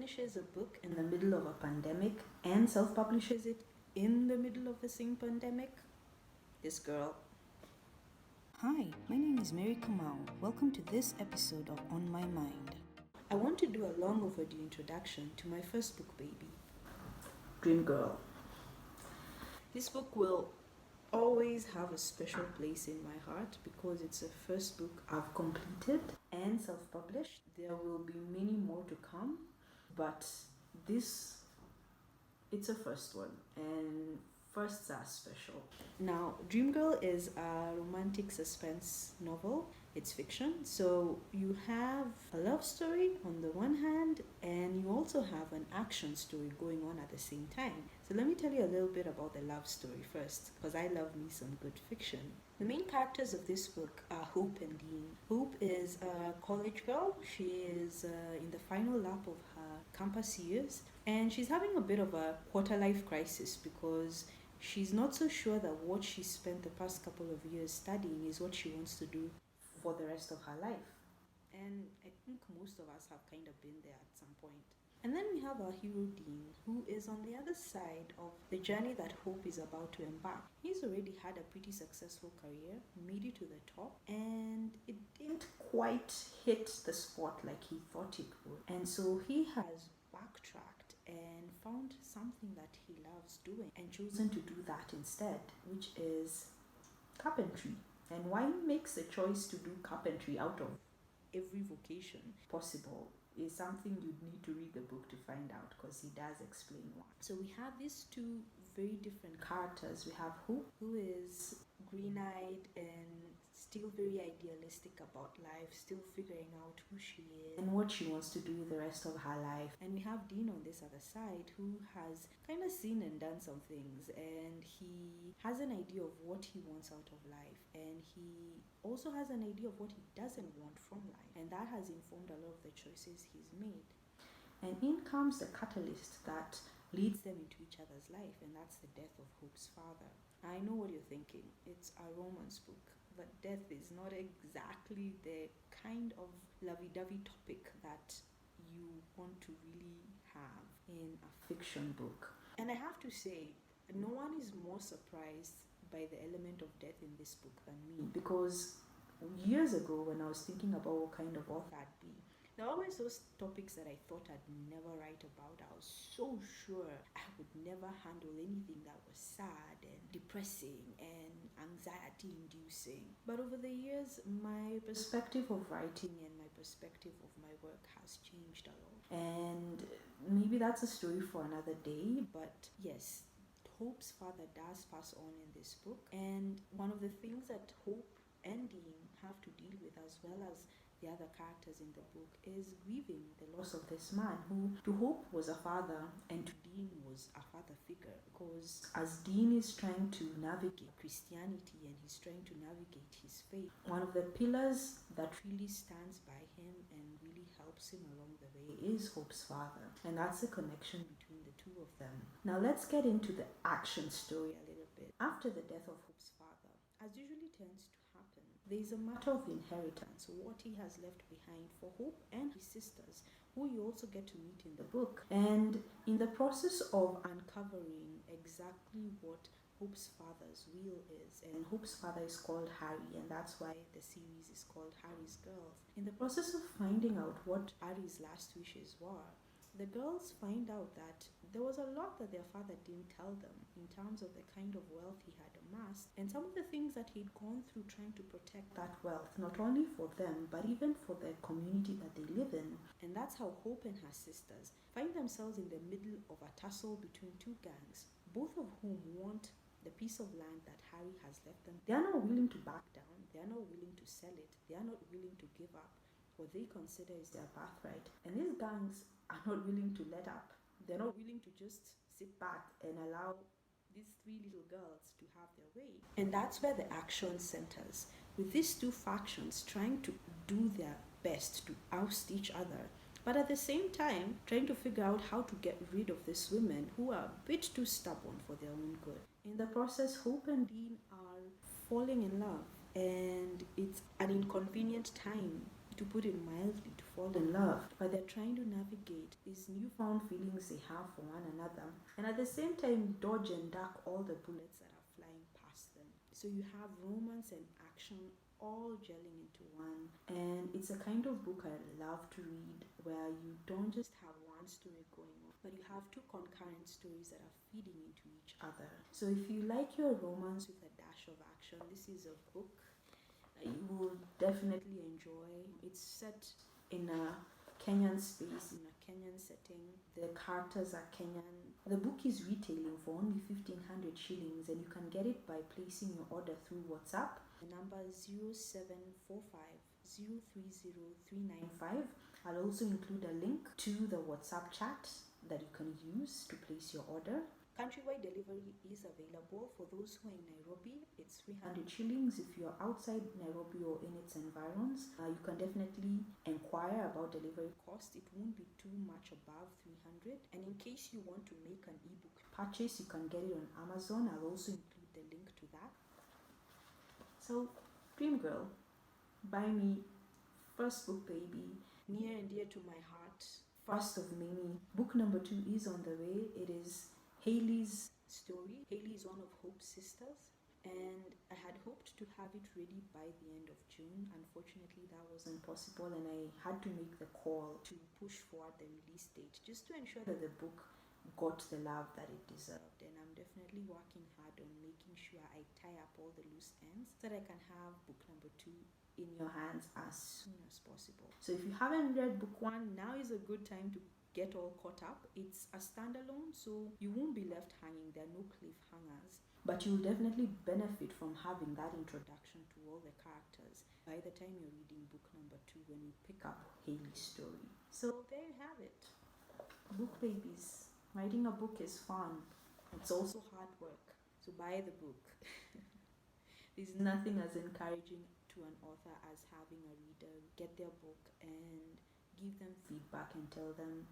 self-publishes a book in the middle of a pandemic and self-publishes it in the middle of the same pandemic? This girl. Hi, my name is Mary Kamau. Welcome to this episode of On My Mind. I want to do a long overdue introduction to my first book baby, Dream Girl. This book will always have a special place in my heart because it's the first book I've completed and self-published. There will be many more to come, but it's a first one, and firsts are special. Now, Dream Girl is a romantic suspense novel. It's fiction, so you have a love story on the one hand, and you also have an action story going on at the same time. So let me tell you a little bit about the love story first, because I love me some good fiction. The main characters of this book are Hope and Dean. Hope is a college girl. She is in the final lap of her campus years, and she's having a bit of a quarter-life crisis because she's not so sure that what she spent the past couple of years studying is what she wants to do for the rest of her life. And I think most of us have kind of been there at some point. And then we have our hero Dean, who is on the other side of the journey that Hope is about to embark. He's already had a pretty successful career, made it to the top, and it didn't quite hit the spot like he thought it would. And so he has backtracked and found something that he loves doing and chosen to do that instead, which is carpentry. And why he makes the choice to do carpentry out of every vocation possible is something you'd need to read the book to find out, because he does explain why. So we have these two very different characters. We have Hope, who is green-eyed and still very idealistic about life, still figuring out who she is and what she wants to do with the rest of her life. And we have Dean on this other side, who has kind of seen and done some things, and he has an idea of what he wants out of life, and he also has an idea of what he doesn't want from life, and that has informed a lot of the choices he's made. And in comes the catalyst that leads them into each other's life, and that's the death of Hope's father. I know what you're thinking. It's a romance book, but death is not exactly the kind of lovey-dovey topic that you want to really have in a fiction book. And I have to say, no one is more surprised by the element of death in this book than me, because years ago when I was thinking about what kind of author I'd be, there were always those topics that I thought I'd never write about. I was so sure I would never handle anything that was sad and depressing and anxiety inducing. But over the years, my perspective of writing and my perspective of my work has changed a lot. And maybe that's a story for another day, but yes, Hope's father does pass on in this book, and one of the things that Hope and Dean have to deal with, as well as the other characters in the book, is grieving the loss of this man who to Hope was a father and to Dean was a father figure, because as Dean is trying to navigate Christianity and he's trying to navigate his faith, one of the pillars that really stands by him and really helps him along the way is Hope's father, and that's the connection between the two of them. Now let's get into the action story a little bit. After the death of Hope's father, as usually tends to happen, there is a matter of inheritance, what he has left behind for Hope and his sisters, who you also get to meet in the book. And in the process of uncovering exactly what Hope's father's will is, and Hope's father is called Harry, and that's why the series is called Harry's Girls. In the process of finding out what Harry's last wishes were, the girls find out that there was a lot that their father didn't tell them in terms of the kind of wealth he had amassed and some of the things that he'd gone through trying to protect that wealth, not only for them but even for the community that they live in. And that's how Hope and her sisters find themselves in the middle of a tussle between two gangs, both of whom want the piece of land that Harry has left them. They are not willing to back down, they are not willing to sell it, they are not willing to give up what they consider is their birthright. And these gangs are not willing to let up. They're not willing to just sit back and allow these three little girls to have their way. And that's where the action centers, with these two factions trying to do their best to oust each other, but at the same time trying to figure out how to get rid of these women who are a bit too stubborn for their own good. In the process, Hope and Dean are falling in love, and it's an inconvenient time to put it mildly, to fall in love, but they're trying to navigate these newfound feelings they have for one another, and at the same time dodge and duck all the bullets that are flying past them. So you have romance and action all gelling into one, and it's a kind of book I love to read, where you don't just have one story going on, but you have two concurrent stories that are feeding into each other. So if you like your romance with a dash of action, this is a book you will definitely enjoy. It's set in a Kenyan space, in a Kenyan setting. The characters are Kenyan. The book is retailing for only 1,500 shillings, and you can get it by placing your order through WhatsApp. The number is 0745 I'll also include a link to the WhatsApp chat that you can use to place your order. Countrywide delivery is available for those who are in Nairobi. It's 300 shillings. If you're outside Nairobi or in its environs, you can definitely inquire about delivery cost. It won't be too much above 300. And in case you want to make an ebook purchase, you can get it on Amazon. I'll also include the link to that. So, Dream Girl, by me, first book, baby, near and dear to my heart, first of many. Book number 2 is on the way. It is Hayley's story. Hayley is one of Hope's sisters, and I had hoped to have it ready by the end of June. Unfortunately, that wasn't possible, and I had to make the call to push forward the release date just to ensure that the book got the love that it deserved. And I'm definitely working hard on making sure I tie up all the loose ends so that I can have book number 2 in your hands as soon as possible. So if you haven't read book 1, now is a good time to get all caught up. It's a standalone, so you won't be left hanging. There are no cliffhangers, but you'll definitely benefit from having that introduction to all the characters by the time you're reading book number 2 when you pick up Hayley's story. So there you have it. Book babies. Writing a book is fun. It's also hard work. So buy the book. There's nothing as encouraging to an author as having a reader get their book and give them feedback and tell them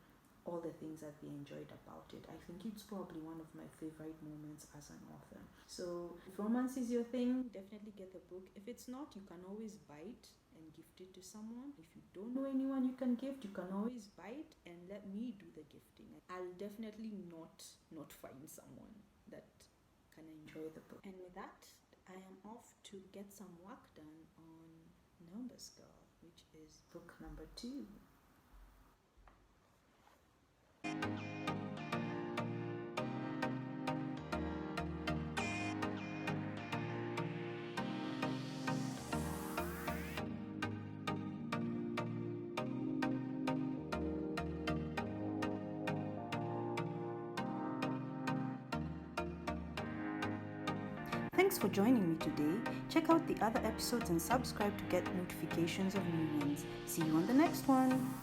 all the things that they enjoyed about it. I think it's probably one of my favorite moments as an author. So if romance is your thing, definitely get the book. If it's not, you can always buy it and gift it to someone. If you don't know anyone you can gift, you can always buy it and let me do the gifting. I'll definitely not find someone that can enjoy the book. And with that, I am off to get some work done on Numbers Girl, which is book number 2. Thanks for joining me today. Check out the other episodes and subscribe to get notifications of new ones. See you on the next one.